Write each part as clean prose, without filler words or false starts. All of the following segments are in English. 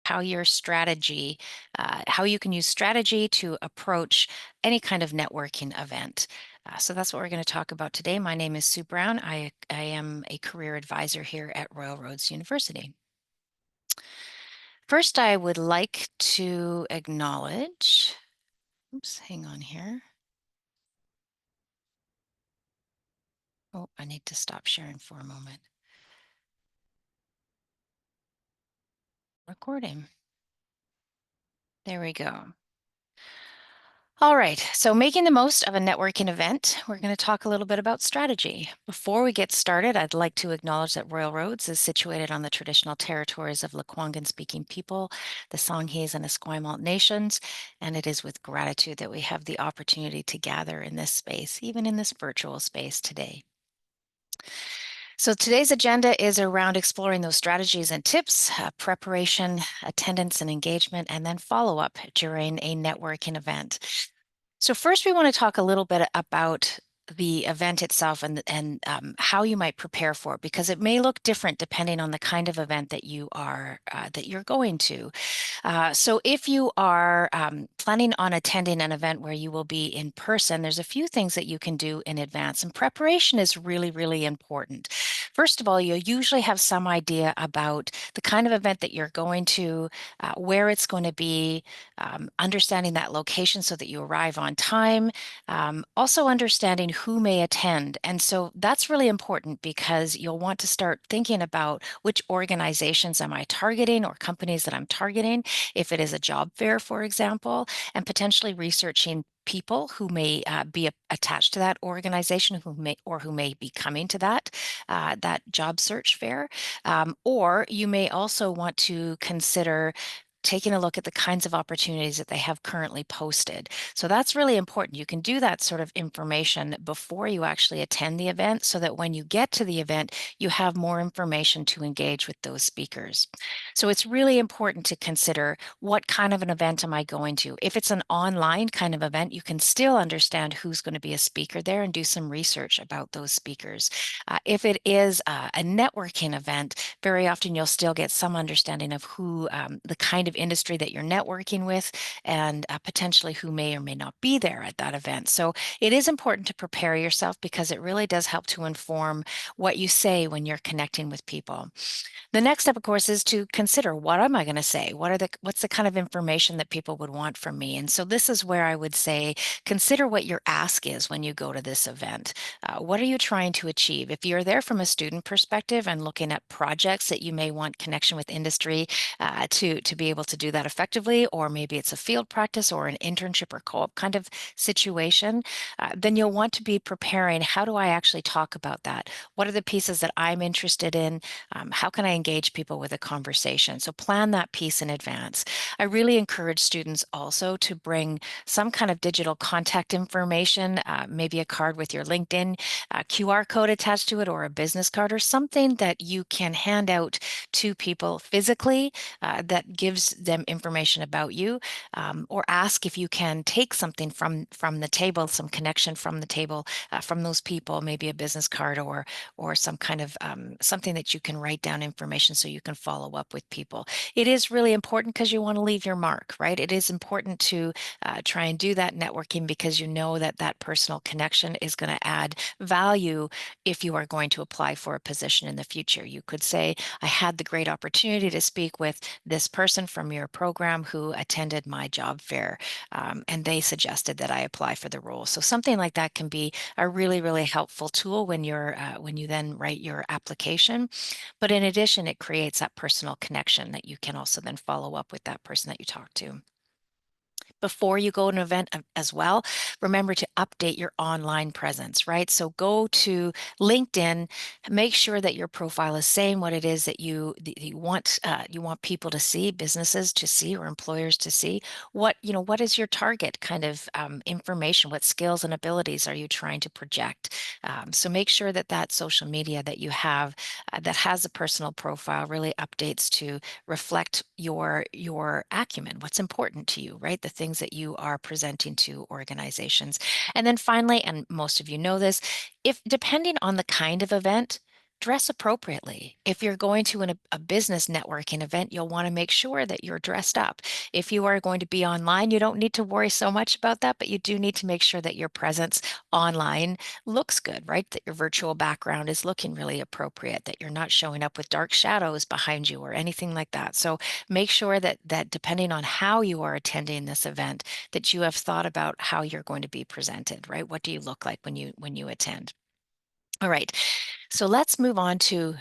how your strategy, how you can use strategy to approach any kind of networking event. So that's what we're going to talk about today. My name is Sue Brown. I am a career advisor here at Royal Roads University. First, I would like to acknowledge, oops, hang on here. Oh, I need to stop sharing for a moment. Recording. There we go. All right, so making the most of a networking event, we're going to talk a little bit about strategy. Before we get started, I'd like to acknowledge that Royal Roads is situated on the traditional territories of Lekwungen-speaking people, the Songhees and Esquimalt nations, and it is with gratitude that we have the opportunity to gather in this space, even in this virtual space today. So today's agenda is around exploring those strategies and tips, preparation, attendance and engagement, and then follow-up during a networking event. So first, we want to talk a little bit about the event itself and how you might prepare for it, because it may look different depending on the kind of event that you're going to. So if you are planning on attending an event where you will be in person, there's a few things that you can do in advance, and preparation is really, really important. First of all, you'll usually have some idea about the kind of event that you're going to, where it's going to be, understanding that location so that you arrive on time, also understanding who may attend. And so that's really important because you'll want to start thinking about which organizations am I targeting or companies that I'm targeting, if it is a job fair, for example, and potentially researching people who may be attached to that organization who may be coming to that job search fair. Or you may also want to consider taking a look at the kinds of opportunities that they have currently posted. So that's really important. You can do that sort of information before you actually attend the event so that when you get to the event, you have more information to engage with those speakers. So it's really important to consider, what kind of an event am I going to? If it's an online kind of event, you can still understand who's going to be a speaker there and do some research about those speakers. If it is a networking event, very often you'll still get some understanding of who, the kind of industry that you're networking with, and potentially who may or may not be there at that event. So it is important to prepare yourself because it really does help to inform what you say when you're connecting with people. The next step, of course, is to consider, what am I going to say? What's the kind of information that people would want from me? And so this is where I would say, consider what your ask is when you go to this event. What are you trying to achieve? If you're there from a student perspective and looking at projects that you may want connection with industry to be able to do that effectively, or maybe it's a field practice or an internship or co-op kind of situation, then you'll want to be preparing, how do I actually talk about that? What are the pieces that I'm interested in? How can I engage people with a conversation? So plan that piece in advance. I really encourage students also to bring some kind of digital contact information, maybe a card with your LinkedIn QR code attached to it, or a business card, or something that you can hand out to people physically that gives them information about you, or ask if you can take something from the table, some connection from the table, from those people, maybe a business card or some kind of something that you can write down information so you can follow up with people. It is really important because you want to leave your mark, right? It is important to try and do that networking because you know that that personal connection is going to add value if you are going to apply for a position in the future. You could say, I had the great opportunity to speak with this person from your program who attended my job fair, and they suggested that I apply for the role. So something like that can be a really, really helpful tool when you then write your application. But in addition, it creates that personal connection that you can also then follow up with that person that you talk to. Before you go to an event as well, remember to update your online presence, right? So go to LinkedIn, make sure that your profile is saying what it is that you want people to see, businesses to see, or employers to see. What is your target kind of information? What skills and abilities are you trying to project? So make sure that that social media that you have that has a personal profile really updates to reflect your acumen, what's important to you, right? The things that you are presenting to organizations. And then finally, and most of you know this, if depending on the kind of event, dress appropriately. If you're going to a business networking event, you'll want to make sure that you're dressed up. If you are going to be online, you don't need to worry so much about that, but you do need to make sure that your presence online looks good, right? That your virtual background is looking really appropriate, that you're not showing up with dark shadows behind you or anything like that. So make sure that depending on how you are attending this event, that you have thought about how you're going to be presented, right? What do you look like when you attend? All right. So let's move on to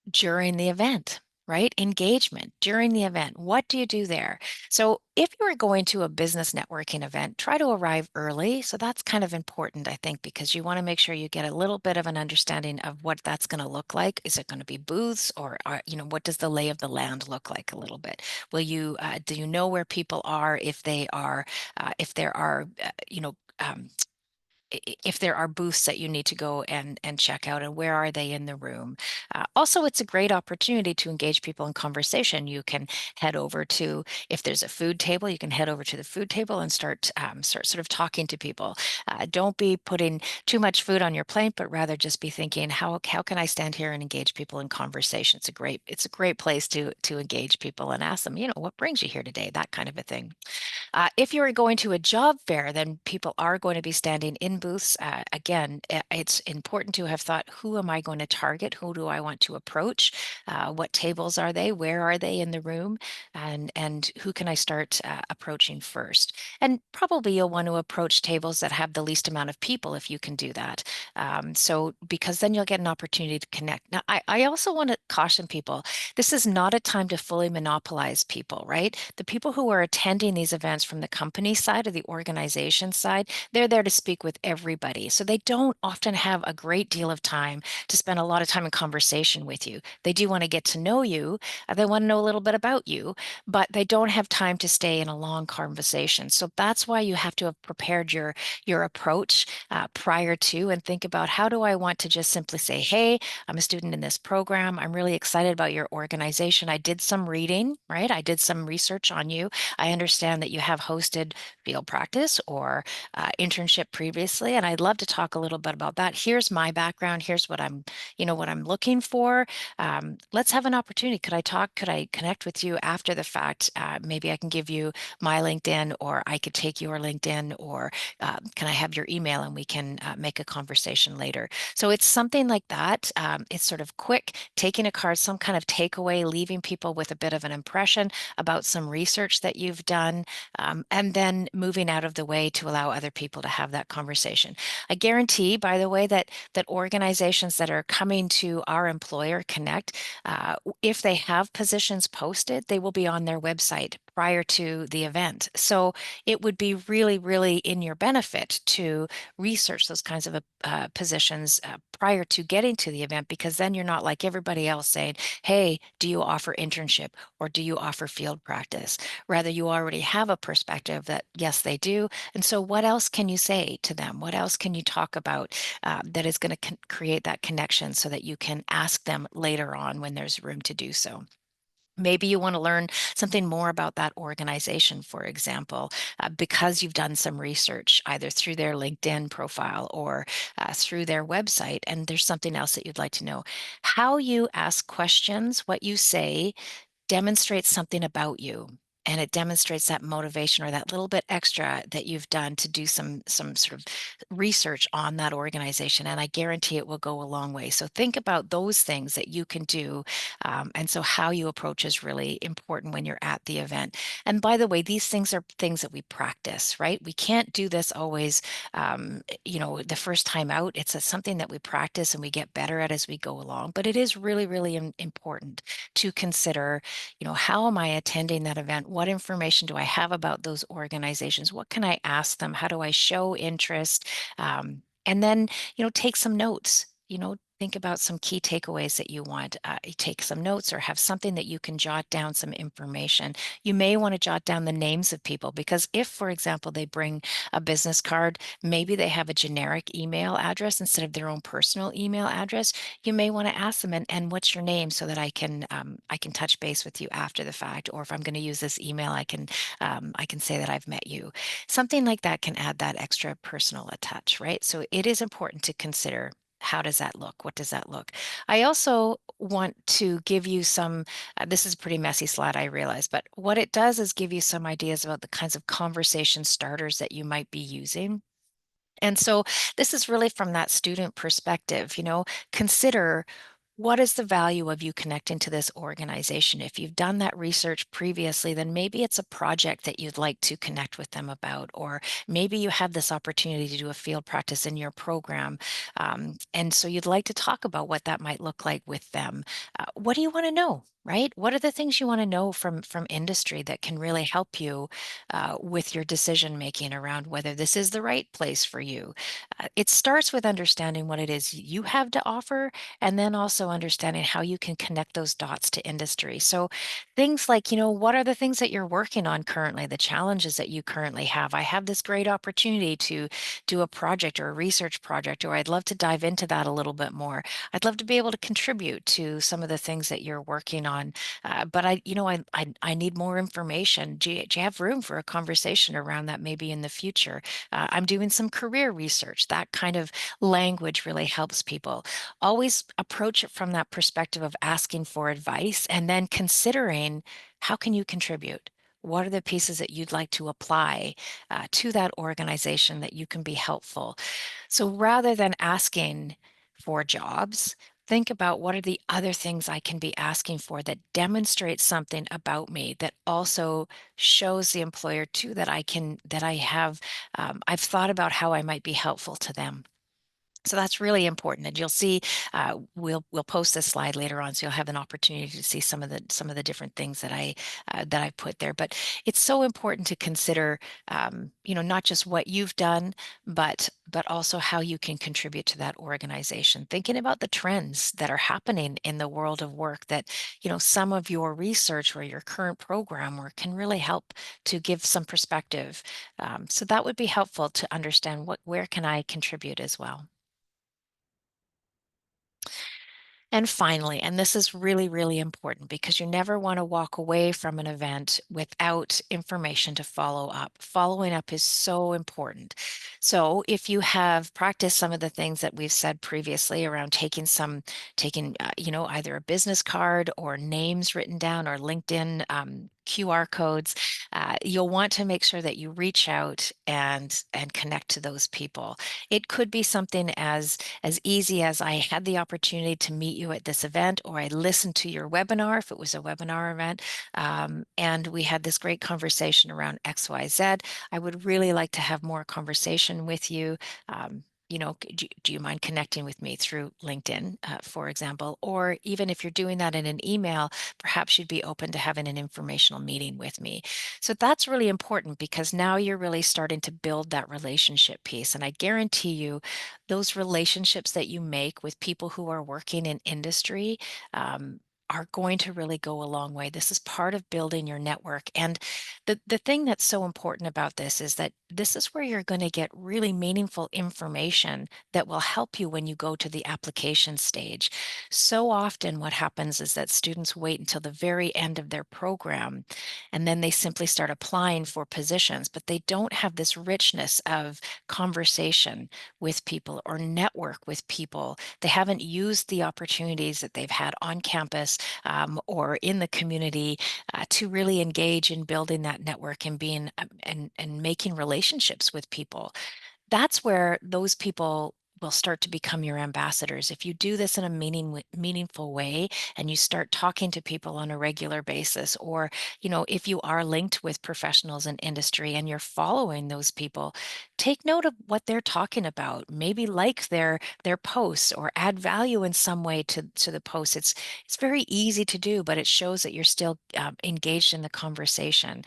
during the event, right? Engagement during the event. What do you do there? So, if you are going to a business networking event, try to arrive early. So, that's kind of important, I think, because you want to make sure you get a little bit of an understanding of what that's going to look like. Is it going to be booths, or what does the lay of the land look like a little bit? Will you do you know where people are if there are if there are booths that you need to go and check out, and where are they in the room? Also, it's a great opportunity to engage people in conversation. You can head over to, if there's a food table, you can head over to the food table and start sort of talking to people. Don't be putting too much food on your plate, but rather just be thinking, how can I stand here and engage people in conversation? It's a great place to engage people and ask them, what brings you here today? That kind of a thing. If you are going to a job fair, then people are going to be standing in booths. Again, it's important to have thought, who am I going to target? Who do I want to approach? What tables are they? Where are they in the room? And who can I start approaching first? And probably you'll want to approach tables that have the least amount of people if you can do that. So because then you'll get an opportunity to connect. Now, I also want to caution people, this is not a time to fully monopolize people, right? The people who are attending these events from the company side or the organization side, they're there to speak with everybody. So they don't often have a great deal of time to spend a lot of time in conversation with you. They do want to get to know you, they want to know a little bit about you, but they don't have time to stay in a long conversation. So that's why you have to have prepared your approach prior to, and think about, how do I want to just simply say, hey, I'm a student in this program. I'm really excited about your organization. I did some reading, right? I did some research on you. I understand that you have hosted field practice or internship previously, and I'd love to talk a little bit about that. Here's my background. Here's what I'm looking for. Let's have an opportunity. Could I talk? Could I connect with you after the fact? Maybe I can give you my LinkedIn, or I could take your LinkedIn, or can I have your email and we can make a conversation later? So it's something like that. It's sort of quick, taking a card, some kind of takeaway, leaving people with a bit of an impression about some research that you've done, and then moving out of the way to allow other people to have that conversation. I guarantee, by the way, that organizations that are coming to our Employer Connect, if they have positions posted, they will be on their website prior to the event. So it would be really, really in your benefit to research those kinds of positions prior to getting to the event, because then you're not like everybody else saying, hey, do you offer internship or do you offer field practice? Rather, you already have a perspective that yes, they do. And so what else can you say to them? What else can you talk about that is going to create that connection so that you can ask them later on when there's room to do so? Maybe you want to learn something more about that organization, for example, because you've done some research either through their LinkedIn profile or through their website, and there's something else that you'd like to know. How you ask questions, what you say, demonstrates something about you, and it demonstrates that motivation or that little bit extra that you've done to do some sort of research on that organization, and I guarantee it will go a long way. So think about those things that you can do, and so how you approach is really important when you're at the event. And by the way, these things are things that we practice, right? We can't do this always, the first time out. It's something that we practice and we get better at as we go along, but it is really, really important to consider, how am I attending that event? What information do I have about those organizations? What can I ask them? How do I show interest? And then, take some notes. Think about some key takeaways that you want. You take some notes or have something that you can jot down some information. You may want to jot down the names of people, because if, for example, they bring a business card, maybe they have a generic email address instead of their own personal email address. You may want to ask them, and what's your name, so that I can touch base with you after the fact, or if I'm going to use this email, I can say that I've met you. Something like that can add that extra personal touch, right? So it is important to consider how does that look? What does that look? I also want to give you some, this is a pretty messy slide, I realize, but what it does is give you some ideas about the kinds of conversation starters that you might be using. And so this is really from that student perspective, consider what is the value of you connecting to this organization? If you've done that research previously, then maybe it's a project that you'd like to connect with them about, or maybe you have this opportunity to do a field practice in your program. And so you'd like to talk about what that might look like with them. What do you want to know? Right? What are the things you want to know from industry that can really help you with your decision making around whether this is the right place for you? It starts with understanding what it is you have to offer, and then also understanding how you can connect those dots to industry. So things like, what are the things that you're working on currently, the challenges that you currently have? I have this great opportunity to do a project or a research project, or I'd love to dive into that a little bit more. I'd love to be able to contribute to some of the things that you're working on. But I need more information. Do you have room for a conversation around that maybe in the future? I'm doing some career research. That kind of language really helps people. Always approach it from that perspective of asking for advice and then considering how can you contribute? What are the pieces that you'd like to apply to that organization that you can be helpful? So rather than asking for jobs, think about what are the other things I can be asking for that demonstrates something about me that also shows the employer too that I've thought about how I might be helpful to them. So that's really important, and you'll see. We'll post this slide later on, so you'll have an opportunity to see some of the different things that I put there. But it's so important to consider, not just what you've done, but also how you can contribute to that organization. Thinking about the trends that are happening in the world of work that some of your research or your current program work can really help to give some perspective. So that would be helpful to understand where can I contribute as well. And finally, and this is really, really important because you never want to walk away from an event without information to follow up. Following up is so important. So if you have practiced some of the things that we've said previously around taking either a business card or names written down or LinkedIn QR codes, you'll want to make sure that you reach out and connect to those people. It could be something as easy as I had the opportunity to meet you at this event, or I listened to your webinar if it was a webinar event, and we had this great conversation around XYZ. I would really like to have more conversation with you. Do you mind connecting with me through LinkedIn, for example? Or even if you're doing that in an email, perhaps you'd be open to having an informational meeting with me. So that's really important because now you're really starting to build that relationship piece. And I guarantee you, those relationships that you make with people who are working in industry are going to really go a long way. This is part of building your network. And the thing that's so important about this is that this is where you're going to get really meaningful information that will help you when you go to the application stage. So often, what happens is that students wait until the very end of their program and then they simply start applying for positions, but they don't have this richness of conversation with people or network with people. They haven't used the opportunities that they've had on campus or in the community to really engage in building that network and being and making relationships with people. That's where those people will start to become your ambassadors. If you do this in a meaningful way and you start talking to people on a regular basis, or, if you are linked with professionals in industry and you're following those people, take note of what they're talking about. Maybe like their posts or add value in some way to the posts. It's very easy to do, but it shows that you're still engaged in the conversation.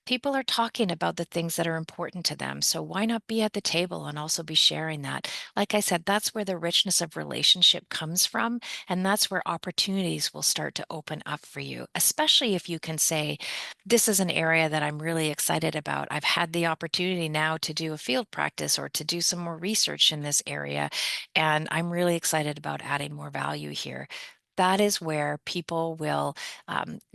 People are talking about the things that are important to them. So why not be at the table and also be sharing that? Like I said, that's where the richness of relationship comes from. And that's where opportunities will start to open up for you, especially if you can say, this is an area that I'm really excited about. I've had the opportunity now to do a field practice or to do some more research in this area. And I'm really excited about adding more value here. that is where people will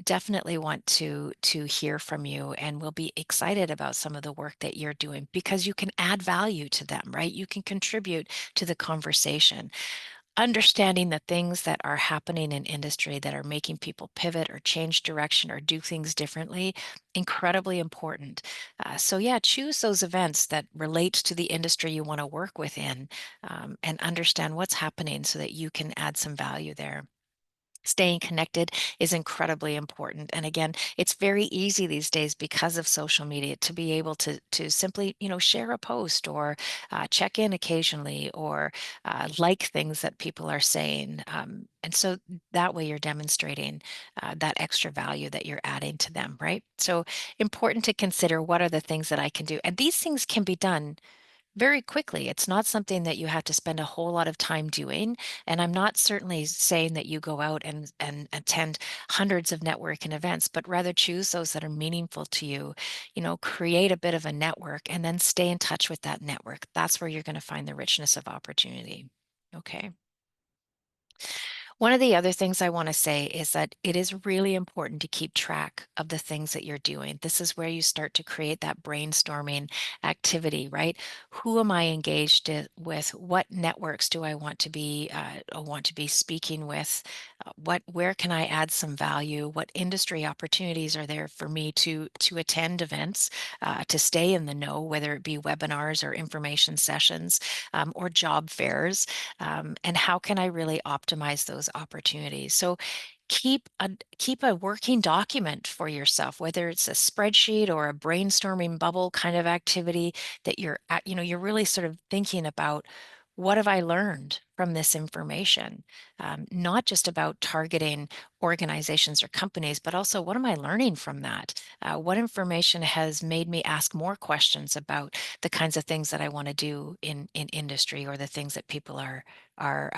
definitely want to hear from you and will be excited about some of the work that you're doing because you can add value to them, right? You can contribute to the conversation. Understanding the things that are happening in industry that are making people pivot or change direction or do things differently, incredibly important. So yeah, choose those events that relate to the industry you want to work within, and understand what's happening so that you can add some value there. Staying connected is incredibly important. And again, it's very easy these days because of social media to be able to simply, share a post or check in occasionally or like things that people are saying. And so that way you're demonstrating that extra value that you're adding to them, right? So important to consider what are the things that I can do. And these things can be done very quickly. It's not something that you have to spend a whole lot of time doing. And I'm not certainly saying that you go out and attend hundreds of networking events, but rather choose those that are meaningful to you. Create a bit of a network and then stay in touch with that network. That's where you're going to find the richness of opportunity. Okay. One of the other things I want to say is that it is really important to keep track of the things that you're doing. This is where you start to create that brainstorming activity, right? Who am I engaged with? What networks do I want to be speaking with? Where can I add some value? What industry opportunities are there for me to attend events, to stay in the know, whether it be webinars or information sessions, or job fairs? And how can I really optimize those opportunities? So keep a working document for yourself, whether it's a spreadsheet or a brainstorming bubble kind of activity that you're really sort of thinking about. What have I learned from this information? Not just about targeting organizations or companies, but also what am I learning from that? What information has made me ask more questions about the kinds of things that I want to do in industry, or the things that people are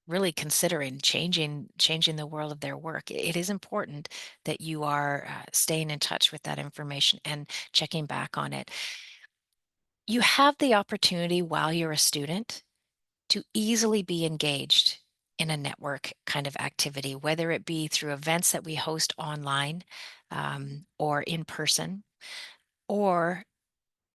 really considering changing the world of their work. It is important that you are staying in touch with that information and checking back on it. You have the opportunity while you're a student to easily be engaged in a network kind of activity, whether it be through events that we host online, or in person, or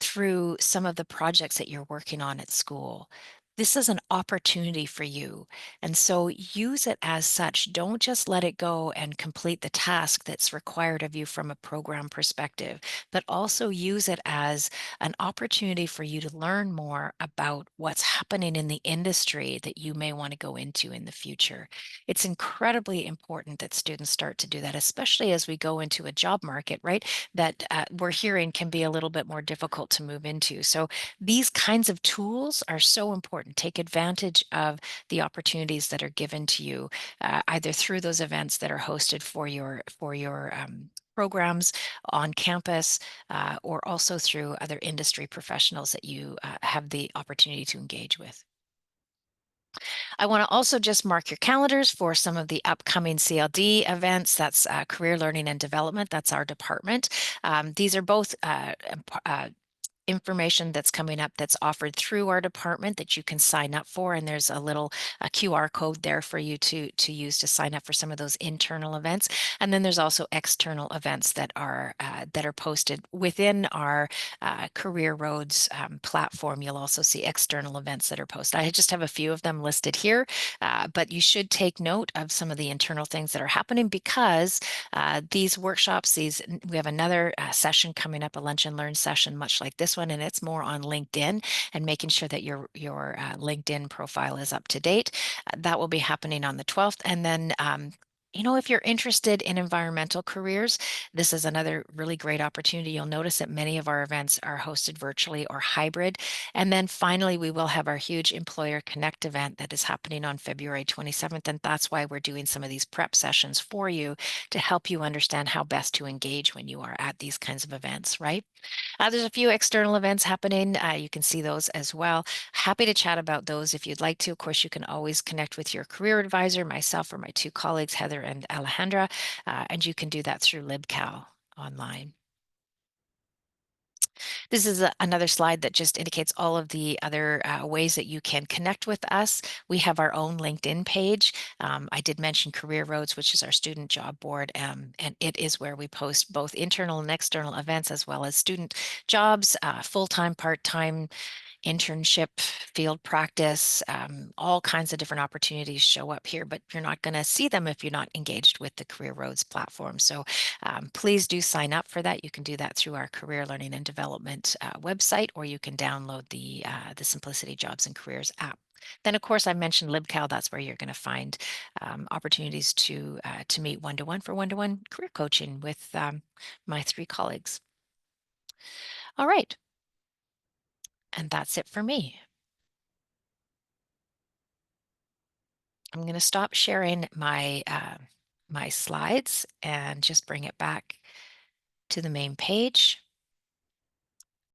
through some of the projects that you're working on at school. This is an opportunity for you. And so use it as such. Don't just let it go and complete the task that's required of you from a program perspective, but also use it as an opportunity for you to learn more about what's happening in the industry that you may want to go into in the future. It's incredibly important that students start to do that, especially as we go into a job market, right? That we're hearing can be a little bit more difficult to move into. So these kinds of tools are so important. Take advantage of the opportunities that are given to you, either through those events that are hosted for your programs on campus, or also through other industry professionals that you have the opportunity to engage with. I want to also just mark your calendars for some of the upcoming CLD events. That's Career Learning and Development. That's our department. These are both information that's coming up that's offered through our department that you can sign up for, and there's a QR code there for you to use to sign up for some of those internal events. And then there's also external events that are posted within our Career Roads platform. You'll also see external events that are posted. I just have a few of them listed here, but you should take note of some of the internal things that are happening, because these workshops, we have another session coming up, a lunch and learn session, much like this one, and it's more on LinkedIn and making sure that your LinkedIn profile is up to date. That will be happening on the 12th. And then if you're interested in environmental careers, this is another really great opportunity. You'll notice that many of our events are hosted virtually or hybrid. And then finally, we will have our huge Employer Connect event that is happening on February 27th. And that's why we're doing some of these prep sessions for you, to help you understand how best to engage when you are at these kinds of events, right? There's a few external events happening. You can see those as well. Happy to chat about those if you'd like to. Of course, you can always connect with your career advisor, myself, or my two colleagues, Heather and Alejandra, and you can do that through LibCal online. This is another slide that just indicates all of the other ways that you can connect with us. We have our own LinkedIn page. I did mention Career Roads, which is our student job board, and it is where we post both internal and external events as well as student jobs, full-time, part-time, internship, field practice, all kinds of different opportunities show up here, but you're not going to see them if you're not engaged with the Career Roads platform. So please do sign up for that. You can do that through our Career Learning and Development website, or you can download the Simplicity Jobs and Careers app. Then, of course, I mentioned LibCal. That's where you're going to find opportunities to meet one-to-one for one-to-one career coaching with my 3 colleagues. All right. And that's it for me. I'm going to stop sharing my slides and just bring it back to the main page.